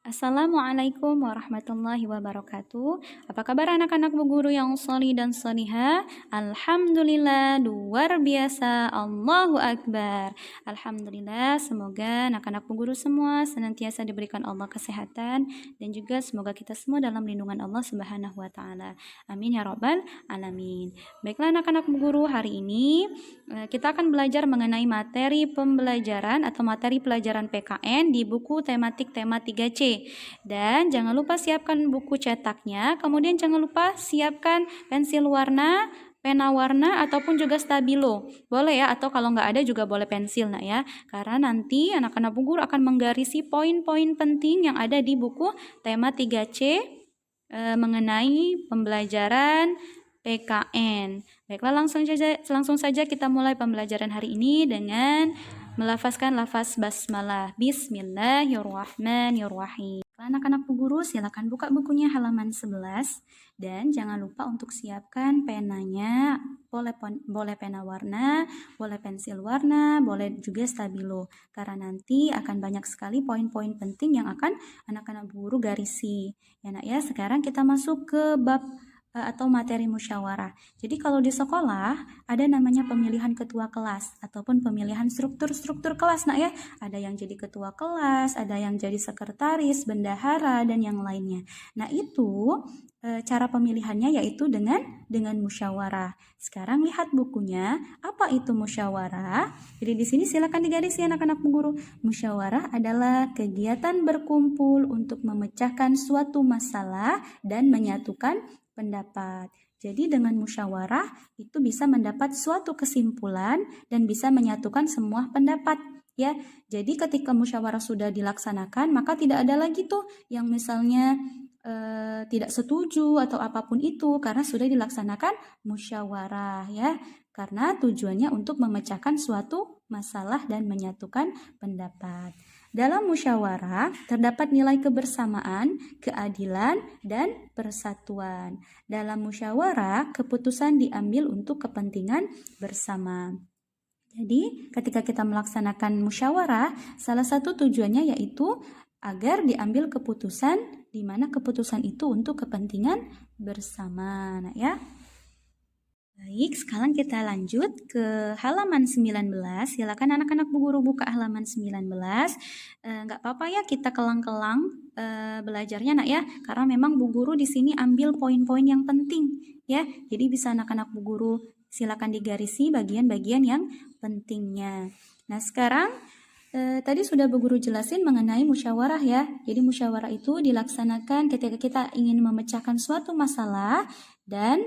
Assalamualaikum warahmatullahi wabarakatuh. Apa kabar anak-anak Bu Guru yang sholih dan sholihah? Alhamdulillah, luar biasa. Allahu Akbar. Alhamdulillah, semoga anak-anak Bu Guru semua senantiasa diberikan Allah kesehatan dan juga semoga kita semua dalam lindungan Allah Subhanahu wa taala. Amin ya rabbal alamin. Baiklah anak-anak Bu Guru, hari ini kita akan belajar mengenai materi pembelajaran atau materi pelajaran PKN di buku tematik tema 3C. Dan jangan lupa siapkan buku cetaknya, kemudian jangan lupa siapkan pensil warna, pena warna, ataupun juga stabilo. Boleh ya, atau kalau nggak ada juga boleh pensil nak ya. Karena nanti anak-anak Bu Guru akan menggarisi poin-poin penting yang ada di buku tema 3C mengenai pembelajaran PKN. Baiklah, langsung saja kita mulai pembelajaran hari ini dengan melafazkan lafaz basmalah. Bismillahirrahmanirrahim. Anak-anak Bu Guru silakan buka bukunya halaman 11 dan jangan lupa untuk siapkan penanya, boleh pena warna, boleh pensil warna, boleh juga stabilo. Karena nanti akan banyak sekali poin-poin penting yang akan anak-anak Bu Guru garisi. Ya nak ya, sekarang kita masuk ke bab atau materi musyawarah. Jadi kalau di sekolah ada namanya pemilihan ketua kelas ataupun pemilihan struktur kelas nak ya. Ada yang jadi ketua kelas, ada yang jadi sekretaris, bendahara dan yang lainnya. Nah, itu cara pemilihannya yaitu dengan musyawarah. Sekarang lihat bukunya, apa itu musyawarah? Jadi di sini silakan digaris ya anak-anak guru. Musyawarah adalah kegiatan berkumpul untuk memecahkan suatu masalah dan menyatukan pendapat. Jadi dengan musyawarah itu bisa mendapat suatu kesimpulan dan bisa menyatukan semua pendapat ya. Jadi ketika musyawarah sudah dilaksanakan maka tidak ada lagi tuh yang misalnya tidak setuju atau apapun itu karena sudah dilaksanakan musyawarah ya. Karena tujuannya untuk memecahkan suatu masalah dan menyatukan pendapat. Dalam musyawarah terdapat nilai kebersamaan, keadilan, dan persatuan. Dalam musyawarah, keputusan diambil untuk kepentingan bersama. Jadi, ketika kita melaksanakan musyawarah, salah satu tujuannya yaitu agar diambil keputusan di mana keputusan itu untuk kepentingan bersama. Nah, ya. Baik, sekarang kita lanjut ke halaman 19. Silakan anak-anak Bu Guru buka halaman 19. Nggak apa-apa ya kita kelang-kelang belajarnya nak ya, karena memang Bu Guru di sini ambil poin-poin yang penting ya. Jadi bisa anak-anak Bu Guru silakan digarisi bagian-bagian yang pentingnya. Nah, sekarang tadi sudah Bu Guru jelasin mengenai musyawarah ya. Jadi musyawarah itu dilaksanakan ketika kita ingin memecahkan suatu masalah dan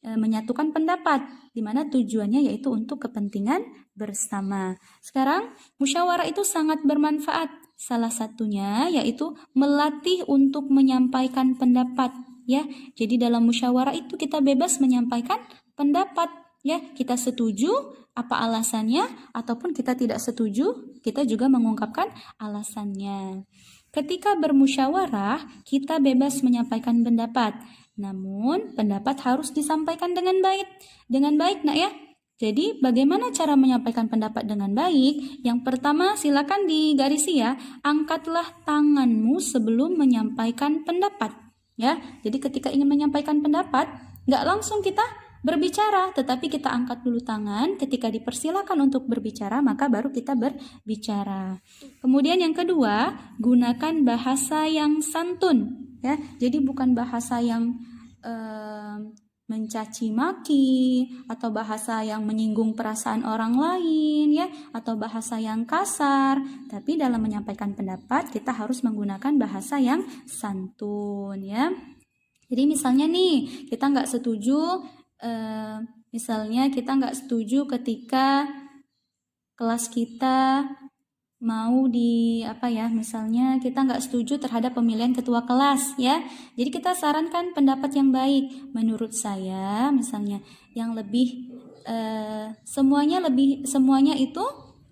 menyatukan pendapat, di mana tujuannya yaitu untuk kepentingan bersama. Sekarang, musyawarah itu sangat bermanfaat. Salah satunya yaitu melatih untuk menyampaikan pendapat, ya. Jadi dalam musyawarah itu kita bebas menyampaikan pendapat, ya. Kita setuju apa alasannya ataupun kita tidak setuju, kita juga mengungkapkan alasannya. Ketika bermusyawarah, kita bebas menyampaikan pendapat. Namun, pendapat harus disampaikan dengan baik nak ya. Jadi, bagaimana cara menyampaikan pendapat dengan baik? Yang pertama, silakan digarisi ya. Angkatlah tanganmu sebelum menyampaikan pendapat. Ya, jadi ketika ingin menyampaikan pendapat, nggak langsung kita berbicara, tetapi kita angkat dulu tangan. Ketika dipersilakan untuk berbicara, maka baru kita berbicara. Kemudian yang kedua, gunakan bahasa yang santun. Ya, jadi bukan bahasa yang mencaci maki atau bahasa yang menyinggung perasaan orang lain ya, atau bahasa yang kasar, tapi dalam menyampaikan pendapat kita harus menggunakan bahasa yang santun ya. Jadi misalnya nih kita nggak setuju, misalnya kita nggak setuju ketika kelas kita mau misalnya kita nggak setuju terhadap pemilihan ketua kelas ya. Jadi kita sarankan pendapat yang baik. Menurut saya misalnya yang lebih semuanya itu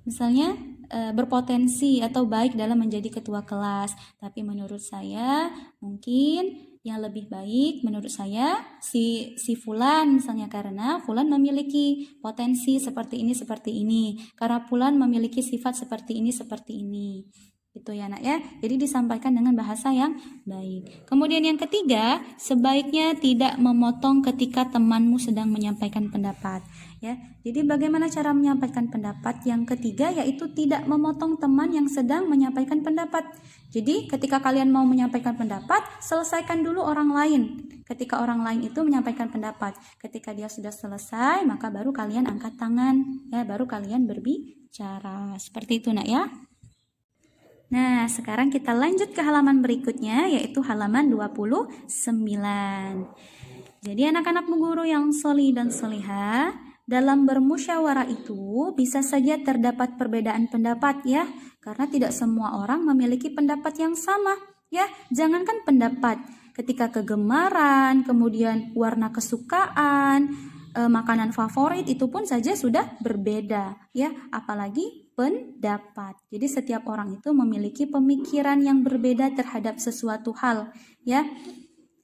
misalnya berpotensi atau baik dalam menjadi ketua kelas. Tapi menurut saya mungkin yang lebih baik menurut saya si Fulan misalnya, karena Fulan memiliki potensi seperti ini karena Fulan memiliki sifat seperti ini. Itu ya nak ya. Jadi disampaikan dengan bahasa yang baik. Kemudian yang ketiga, sebaiknya tidak memotong ketika temanmu sedang menyampaikan pendapat. Ya, jadi bagaimana cara menyampaikan pendapat? Yang ketiga yaitu tidak memotong teman yang sedang menyampaikan pendapat. Jadi ketika kalian mau menyampaikan pendapat, selesaikan dulu orang lain. Ketika orang lain itu menyampaikan pendapat, ketika dia sudah selesai, maka baru kalian angkat tangan, ya, baru kalian berbicara. Seperti itu nak ya. Nah, sekarang kita lanjut ke halaman berikutnya, yaitu halaman 29. Jadi anak-anak guru yang solih dan solihah, dalam bermusyawarah itu bisa saja terdapat perbedaan pendapat ya, karena tidak semua orang memiliki pendapat yang sama ya. Jangankan pendapat, ketika kegemaran, kemudian warna kesukaan, makanan favorit itu pun saja sudah berbeda ya, apalagi pendapat. Jadi setiap orang itu memiliki pemikiran yang berbeda terhadap sesuatu hal ya.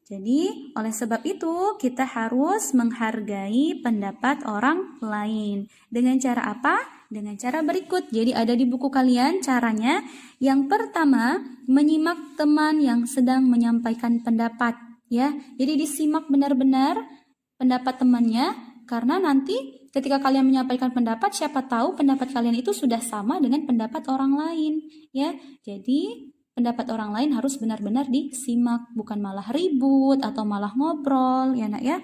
Jadi oleh sebab itu kita harus menghargai pendapat orang lain. Dengan cara apa? Dengan cara berikut. Jadi ada di buku kalian caranya. Yang pertama, menyimak teman yang sedang menyampaikan pendapat ya. Jadi disimak benar-benar pendapat temannya, karena nanti ketika kalian menyampaikan pendapat, siapa tahu pendapat kalian itu sudah sama dengan pendapat orang lain ya. Jadi pendapat orang lain harus benar-benar disimak, bukan malah ribut atau malah ngobrol ya nak ya.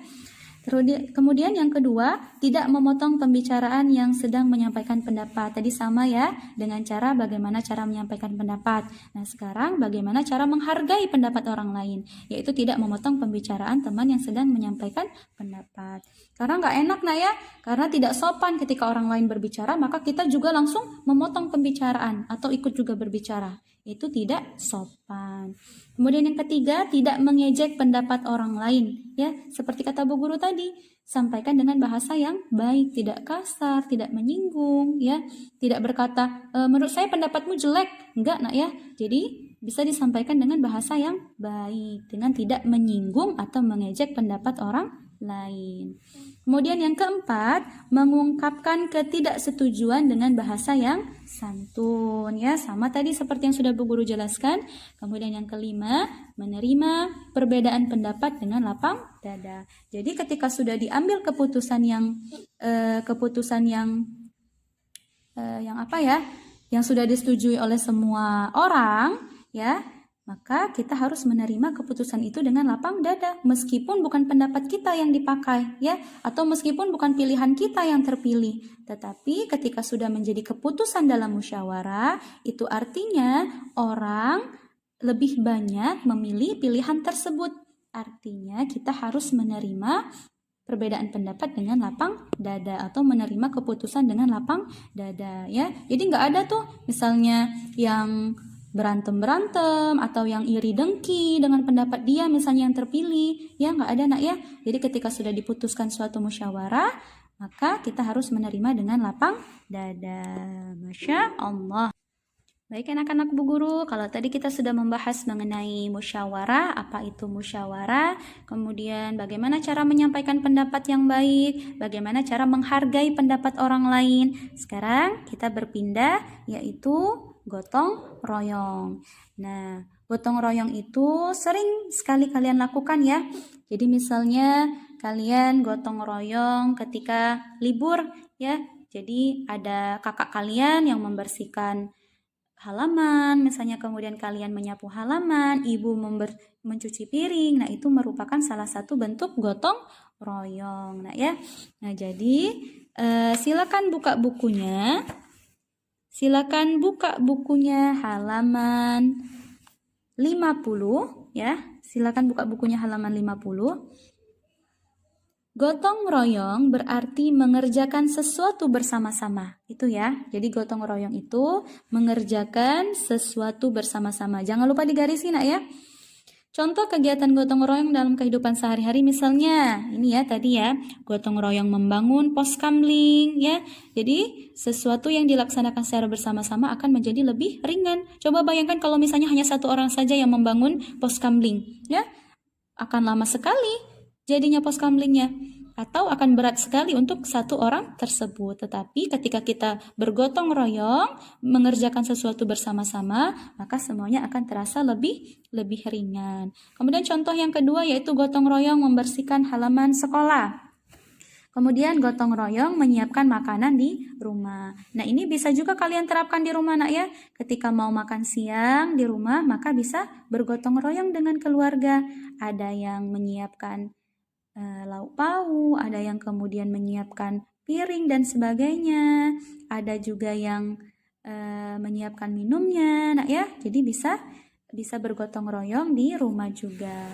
Kemudian yang kedua, tidak memotong pembicaraan yang sedang menyampaikan pendapat. Tadi sama ya, dengan cara bagaimana cara menyampaikan pendapat. Nah sekarang bagaimana cara menghargai pendapat orang lain, yaitu tidak memotong pembicaraan teman yang sedang menyampaikan pendapat. Karena nggak enak nak ya, karena tidak sopan ketika orang lain berbicara, maka kita juga langsung memotong pembicaraan atau ikut juga berbicara. Itu tidak sopan. Kemudian yang ketiga, tidak mengejek pendapat orang lain ya, seperti kata Bu Guru tadi, sampaikan dengan bahasa yang baik, tidak kasar, tidak menyinggung ya, tidak berkata menurut saya pendapatmu jelek, enggak nak ya. Jadi bisa disampaikan dengan bahasa yang baik, dengan tidak menyinggung atau mengejek pendapat orang lain. Kemudian yang keempat, mengungkapkan ketidaksetujuan dengan bahasa yang santun ya, sama tadi seperti yang sudah Bu Guru jelaskan. Kemudian yang kelima, menerima perbedaan pendapat dengan lapang dada. Jadi ketika sudah diambil keputusan yang apa ya, yang sudah disetujui oleh semua orang ya, maka kita harus menerima keputusan itu dengan lapang dada, meskipun bukan pendapat kita yang dipakai ya, atau meskipun bukan pilihan kita yang terpilih. Tetapi ketika sudah menjadi keputusan dalam musyawarah, itu artinya orang lebih banyak memilih pilihan tersebut. Artinya kita harus menerima perbedaan pendapat dengan lapang dada, atau menerima keputusan dengan lapang dada ya. Jadi nggak ada tuh misalnya yang berantem atau yang iri dengki dengan pendapat dia misalnya yang terpilih ya, nggak ada nak ya. Jadi ketika sudah diputuskan suatu musyawarah, maka kita harus menerima dengan lapang dada. Masya Allah. Baik anak-anak Bu Guru, kalau tadi kita sudah membahas mengenai musyawarah, apa itu musyawarah, kemudian bagaimana cara menyampaikan pendapat yang baik, bagaimana cara menghargai pendapat orang lain. Sekarang kita berpindah, yaitu gotong royong. Nah, gotong royong itu sering sekali kalian lakukan ya. Jadi misalnya kalian gotong royong ketika libur ya. Jadi ada kakak kalian yang membersihkan halaman, misalnya, kemudian kalian menyapu halaman, ibu mencuci piring. Nah, itu merupakan salah satu bentuk gotong royong. Nah, ya. Nah, jadi silakan buka bukunya. Silakan buka bukunya halaman 50 ya. Silakan buka bukunya halaman 50. Gotong royong berarti mengerjakan sesuatu bersama-sama. Itu ya. Jadi gotong royong itu mengerjakan sesuatu bersama-sama. Jangan lupa digarisin ya. Contoh kegiatan gotong royong dalam kehidupan sehari-hari misalnya, ini ya tadi ya, gotong royong membangun pos kamling ya. Jadi sesuatu yang dilaksanakan secara bersama-sama akan menjadi lebih ringan. Coba bayangkan kalau misalnya hanya satu orang saja yang membangun pos kamling ya, akan lama sekali jadinya pos kamlingnya. atau akan berat sekali untuk satu orang tersebut. Tetapi ketika kita bergotong royong mengerjakan sesuatu bersama-sama, maka semuanya akan terasa lebih ringan. Kemudian contoh yang kedua yaitu gotong royong membersihkan halaman sekolah. Kemudian gotong royong menyiapkan makanan di rumah. Nah, ini bisa juga kalian terapkan di rumah, Nak, ya. Ketika mau makan siang di rumah, maka bisa bergotong royong dengan keluarga. Ada yang menyiapkan lauk pauk, ada yang kemudian menyiapkan piring dan sebagainya. Ada juga yang menyiapkan minumnya, Nak, ya. Jadi bisa bergotong royong di rumah juga.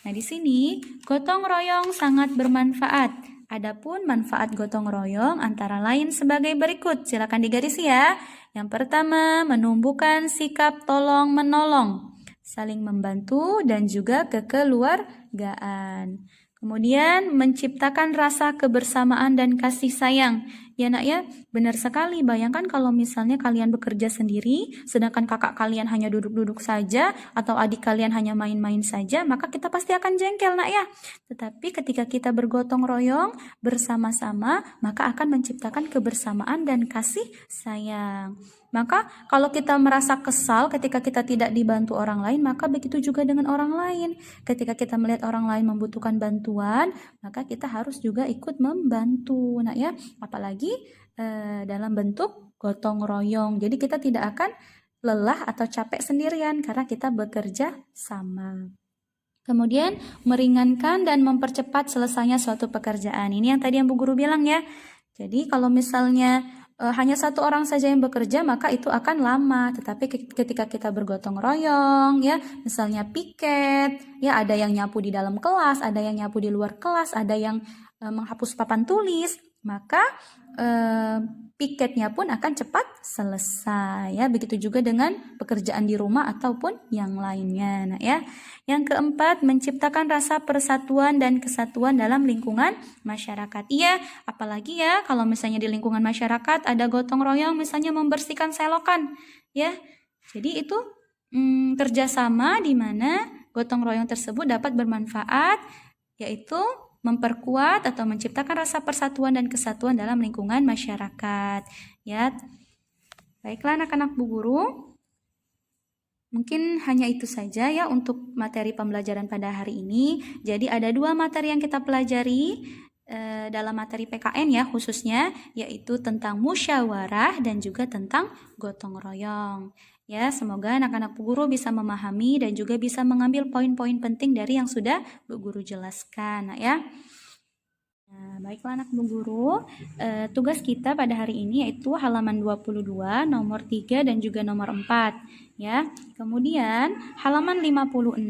Nah, di sini gotong royong sangat bermanfaat. Adapun manfaat gotong royong antara lain sebagai berikut. Silakan digarisi ya. Yang pertama, menumbuhkan sikap tolong-menolong, saling membantu dan juga kekeluargaan. Kemudian menciptakan rasa kebersamaan dan kasih sayang. Ya, Nak, ya, benar sekali. Bayangkan kalau misalnya kalian bekerja sendiri, sedangkan kakak kalian hanya duduk-duduk saja, atau adik kalian hanya main-main saja, maka kita pasti akan jengkel, Nak, ya. Tetapi ketika kita bergotong royong bersama-sama, maka akan menciptakan kebersamaan dan kasih sayang. Maka kalau kita merasa kesal ketika kita tidak dibantu orang lain, maka begitu juga dengan orang lain. Ketika kita melihat orang lain membutuhkan bantuan, maka kita harus juga ikut membantu. Nah, ya, apalagi dalam bentuk gotong royong. Jadi kita tidak akan lelah atau capek sendirian karena kita bekerja sama. Kemudian meringankan dan mempercepat selesainya suatu pekerjaan. Ini yang tadi yang Bu Guru bilang ya. Jadi kalau misalnya hanya satu orang saja yang bekerja, maka itu akan lama. Tetapi ketika kita bergotong royong, ya, misalnya piket, ya, ada yang nyapu di dalam kelas, ada yang nyapu di luar kelas, ada yang menghapus papan tulis, maka piketnya pun akan cepat selesai. Ya, begitu juga dengan pekerjaan di rumah ataupun yang lainnya. Nah, ya. Yang keempat, menciptakan rasa persatuan dan kesatuan dalam lingkungan masyarakat. Iya, apalagi ya kalau misalnya di lingkungan masyarakat ada gotong royong misalnya membersihkan selokan, ya. Jadi itu kerjasama di mana gotong royong tersebut dapat bermanfaat, yaitu memperkuat atau menciptakan rasa persatuan dan kesatuan dalam lingkungan masyarakat. Ya, baiklah anak-anak Bu Guru. Mungkin hanya itu saja ya untuk materi pembelajaran pada hari ini. Jadi ada 2 materi yang kita pelajari dalam materi PKN ya khususnya, yaitu tentang musyawarah dan juga tentang gotong royong. Ya, semoga anak-anak Bu Guru bisa memahami dan juga bisa mengambil poin-poin penting dari yang sudah Bu Guru jelaskan. Nah, ya. Nah, baiklah anak Bu Guru, tugas kita pada hari ini yaitu halaman 22, nomor 3 dan juga nomor 4. Ya. Kemudian halaman 56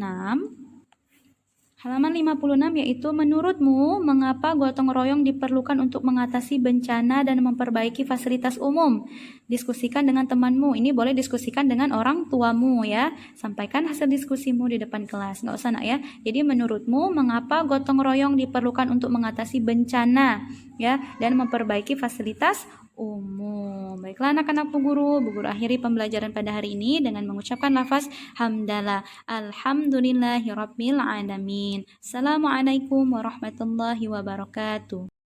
yaitu menurutmu mengapa gotong royong diperlukan untuk mengatasi bencana dan memperbaiki fasilitas umum? Diskusikan dengan temanmu. Ini boleh diskusikan dengan orang tuamu ya. Sampaikan hasil diskusimu di depan kelas. Nggak usah Nak ya. Jadi menurutmu mengapa gotong royong diperlukan untuk mengatasi bencana ya dan memperbaiki fasilitas umum. Baiklah anak-anak Bu Guru akhiri pembelajaran pada hari ini dengan mengucapkan lafaz hamdalah. Alhamdulillahirabbil alamin. Assalamualaikum warahmatullahi wabarakatuh.